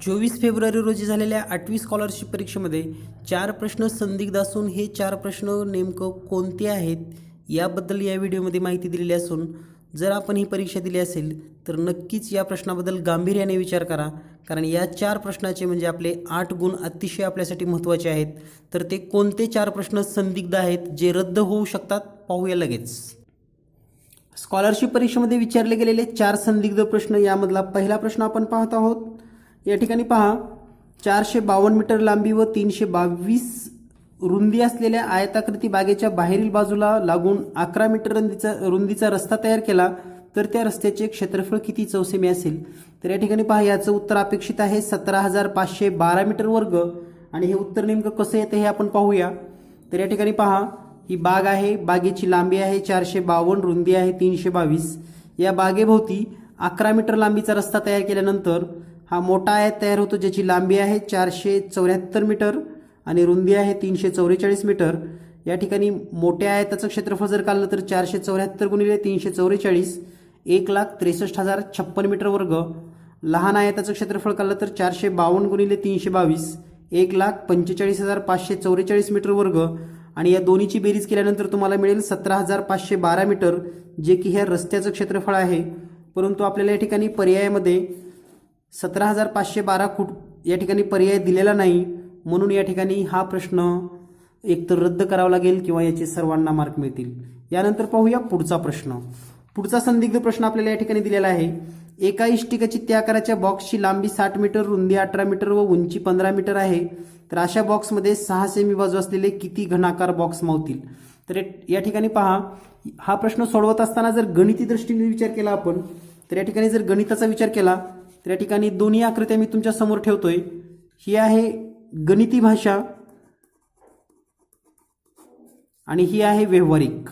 24 February रोजी झालेल्या 8वी scholarship परीक्षेमध्ये 4 प्रश्न संदिग्ध असून हे 4 प्रश्न नेमकं कोणते आहेत याबद्दल या व्हिडिओमध्ये माहिती दिलेली असून जर आपण ही परीक्षा दिली असेल तर नक्कीच या प्रश्नाबद्दल गांभीर्याने विचार करा, कारण या 4 प्रश्नाचे म्हणजे आपले 8 गुण अतिशय आपल्यासाठी महत्त्वाचे आहेत. तर ते कोणते 4 प्रश्न संदिग्ध आहेत जे रद्द होऊ शकतात पाहूया लगेच. स्कॉलरशिप परीक्षेमध्ये विचारले गेलेले 4 संदिग्ध प्रश्न, यामधला पहिला प्रश्न आपण पाहत आहोत. या ठिकाणी पहा, 452 मीटर लांबी व 322 रुंदी असलेल्या आयताकृती बागेच्या बाहेरील बाजूला लागून 11 मीटर रुंदीचा रस्ता तयार केला तर त्या रस्त्याचे क्षेत्रफळ किती चौसेमी असेल. तर या ठिकाणी पहा, याचं उत्तर अपेक्षित आहे 17,512 मीटर वर्ग. आणि हे उत्तर नेमकं कसं येतं हे आपण पाहूया. तर या ठिकाणी पहा, ही बाग आहे, बागेची लांबी आहे 452, रुंदी आहे 322. या बागेभोवती 11 मीटर लांबीचा रस्ता तयार केल्यानंतर हा मोठा आयत तयार होतो ज्याची लांबी आहे 474 मीटर आणि रुंदी आहे 344 मीटर. या ठिकाणी मोठ्या आयताचं क्षेत्रफळ जर काढलं तर 474 गुणिले 344 1,63,056 मीटर वर्ग. लहान आयताचं क्षेत्रफळ काढलं तर 452 गुणिले 322 1,45,544 मीटर वर्ग. आणि या दोन्हीची बेरीज केल्यानंतर तुम्हाला मिळेल 17,512 मीटर, जे की ह्या रस्त्याचं क्षेत्रफळ आहे. परंतु आपल्याला या ठिकाणी पर्यायामध्ये 17,512 फूट या ठिकाणी पर्याय दिलेला नाही, म्हणून या ठिकाणी हा प्रश्न एकतर रद्द करावा लागेल किंवा याचे सर्वांना मार्क मिळतील. यानंतर पाहूया पुढचा प्रश्न. पुढचा संदिग्ध प्रश्न आपल्याला या ठिकाणी दिलेला आहे. एका इष्टिका चित्त्या आकाराच्या बॉक्सची लांबी 60 मीटर, रुंदी 18 मीटर व उंची 15 मीटर आहे. तर अशा बॉक्समध्ये 6 सेमी बाजू असलेले किती घनाकार बॉक्स मावतील. तर या ठिकाणी पहा, हा प्रश्न सोडवत असताना जर गणिती दृष्टीने विचार केला आपण, तर या ठिकाणी जर गणिताचा विचार केला तर या ठिकाणी दोन्ही आकृत्या मी तुमच्या समोर ठेवतोय. ही आहे गणिती भाषा आणि ही आहे व्यावहारिक.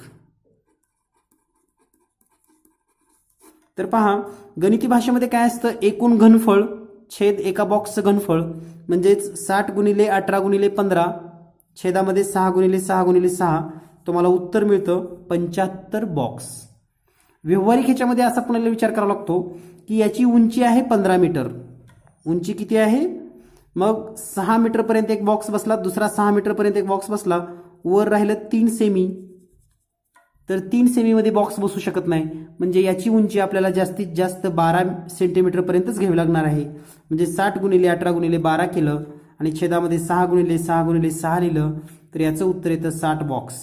तर पहा, गणिती भाषेमध्ये काय असतं, एकूण घनफळ छेद एका बॉक्सचं घनफळ म्हणजेच 60 गुणिले 18 गुणिले 15 छेदामध्ये 6 गुणिले 6 गुणिले 6, तुम्हाला उत्तर मिळतं 75 बॉक्स. व्यावहारिक ह्याच्यामध्ये असा पुन्हा विचार करावा लागतो की याची उंची आहे 15 मीटर. उंची किती आहे, मग 6 मीटरपर्यंत एक बॉक्स बसला, दुसरा 6 मीटरपर्यंत एक बॉक्स बसला, वर राहिलं 3 सेमी. तर 3 सेमीमध्ये बॉक्स बसू शकत नाही, म्हणजे याची उंची आपल्याला जास्तीत जास्त 12 सेंटीमीटरपर्यंतच घ्यावी लागणार आहे. म्हणजे 60 गुणिले 18 गुणिले 12 केलं आणि छेदामध्ये 6 गुणिले 6 गुणिले 6 लिहिलं तर याचं उत्तर येतं 60 बॉक्स.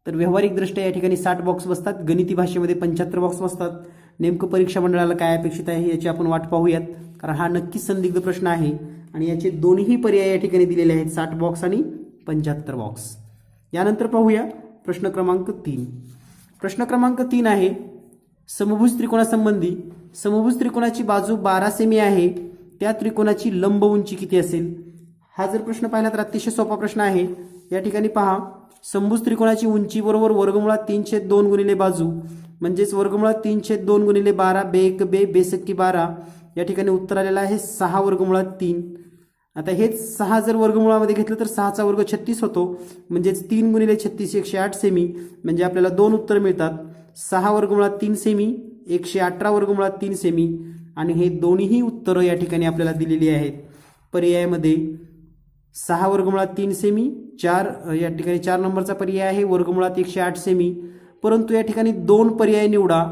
तर व्यावहारिकदृष्ट्या या ठिकाणी 60 बॉक्स बसतात, गणिती भाषेमध्ये 75 बॉक्स बसतात. नेमकं परीक्षा मंडळाला काय अपेक्षित आहे याची आपण वाट पाहूयात, कारण हा नक्कीच संदिग्ध प्रश्न आहे आणि याचे दोन्ही पर्याय या ठिकाणी दिलेले आहेत, 60 बॉक्स आणि 75 बॉक्स. यानंतर पाहूया प्रश्न क्रमांक 3. प्रश्न क्रमांक 3 आहे समभुज त्रिकोणासंबंधी. समभुज त्रिकोणाची बाजू 12 सेमी आहे, त्या त्रिकोणाची लंब उंची किती असेल. हा जर प्रश्न पाहिला तर अतिशय सोपा प्रश्न आहे. या ठिकाणी पहा, समभुज त्रिकोणाची उंची बरोबर वर्गमुळात 3/2 गुणिले बाजू म्हणजेच वर्गमुळात 3/2 गुणिले 12 बे बेसक्की 12. या ठिकाणी उत्तर आलेलं आहे 6 वर्गमुळात 3. आता हेच 6 जर वर्गमुळामध्ये घेतलं तर 6चा वर्ग 36 होतो, म्हणजेच 3 गुणिले 36 108 सेमी. म्हणजे आपल्याला 2 उत्तर मिळतात, 6 वर्गमुळात 3 सेमी, 118 वर्गमुळात 3 सेमी. आणि हे दोन्ही उत्तरं या ठिकाणी आपल्याला दिलेली आहेत. पर्यायामध्ये 6 वर्गमुळात 3 सेमी, या ठिकाणी 4 नंबरचा पर्याय आहे वर्गमुळात 108 सेमी. परंतु या ठिकाणी 2 पर्याय निवडा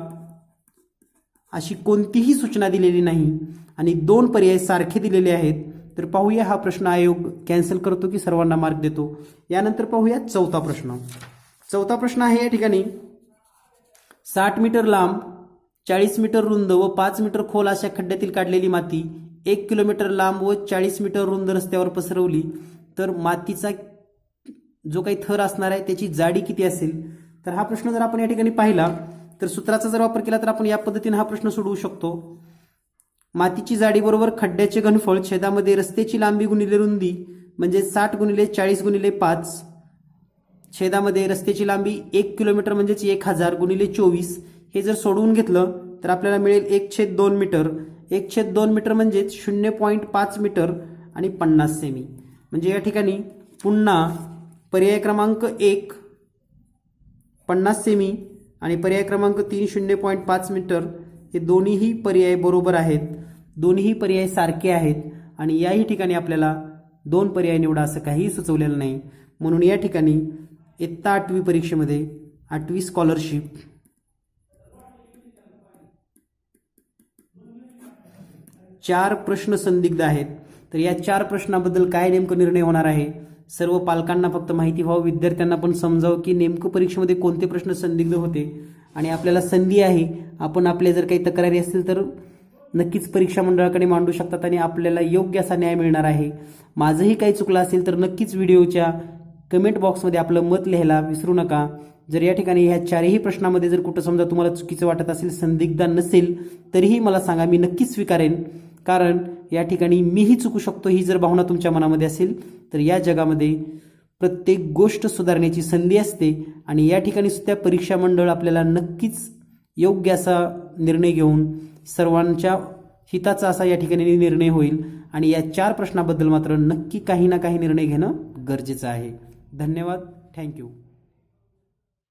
अशी कोणतीही सूचना दिलेली नाही आणि 2 पर्याय सारखे दिलेले आहेत. तर पाहूया हा प्रश्न आयोग कॅन्सल करतो की सर्वांना मार्क देतो. यानंतर पाहूया चौथा प्रश्न. चौथा प्रश्न आहे या ठिकाणी 60 मीटर लांब, 40 मीटर रुंद व 5 मीटर खोल अशा खड्ड्यातील काढलेली माती 1 किलोमीटर लांब व 40 मीटर रुंद रस्त्यावर पसरवली तर मातीचा जो काही थर असणार आहे त्याची जाडी किती असेल. तर हा प्रश्न जर आपण या ठिकाणी पाहिला तर सूत्राचा जर वापर केला तर आपण या पद्धतीने हा प्रश्न सोडवू शकतो. मातीची जाडी बरोबर खड्ड्याचे घनफळ छेदामध्ये रस्त्याची लांबी गुणिले रुंदी म्हणजे 60 गुणिले 40 गुणिले 5 छेदामध्ये रस्त्याची लांबी 1 किलोमीटर म्हणजेच 1000 गुणिले 24. हे जर सोडवून घेतलं तर आपल्याला मिळेल 1/2 मीटर. 1/2 मीटर म्हणजेच 0.5 मीटर आणि 50 सेमी. म्हणजे या ठिकाणी पुन्हा पर्याय क्रमांक 1 50 सेमी आणि पर्याय क्रमांक 3 0.5 मीटर हे दोन्हीही पर्याय बरोबर आहेत. दोन्ही पर्याय सारखे आहेत आणि याही ठिकाणी आपल्याला 2 पर्याय निवडा असं काहीही सुचवलेलं नाही. म्हणून या ठिकाणी इयत्ता 8वी परीक्षेमध्ये 8वी स्कॉलरशिप 4 प्रश्न संदिग्ध आहेत. तर या 4 प्रश्नाबद्दल काय नेमकं निर्णय होणार आहे, सर्व पालकांना फक्त माहिती व्हावं, विद्यार्थ्यांना पण समजावं की नेमकं परीक्षेमध्ये कोणते प्रश्न संदिग्ध होते. आणि आपल्याला संधी आहे, आपण आपल्या जर काही तक्रारी असतील तर नक्कीच परीक्षा मंडळाकडे मांडू शकतात आणि आपल्याला योग्य असा न्याय मिळणार आहे. माझंही काही चुकलं असेल तर नक्कीच व्हिडिओच्या कमेंट बॉक्समध्ये आपलं मत लिहायला विसरू नका. जर या ठिकाणी ह्या 4ही प्रश्नामध्ये जर कुठं समजा तुम्हाला चुकीचं वाटत असेल, संदिग्ध नसेल, तरीही मला सांगा, मी नक्कीच स्वीकारेन. कारण या ठिकाणी मीही चुकू शकतो ही जर भावना तुमच्या मनामध्ये असेल तर या जगामध्ये प्रत्येक गोष्ट सुधारण्याची संधी असते आणि या ठिकाणी सुद्धा परीक्षा मंडळ आपल्याला नक्कीच योग्य असा निर्णय घेऊन सर्वांच्या हिताचा असा या ठिकाणी निर्णय होईल. आणि या 4 प्रश्नाबद्दल मात्र नक्की काही ना काही निर्णय घेणं गरजेचं आहे. धन्यवाद. थँक्यू.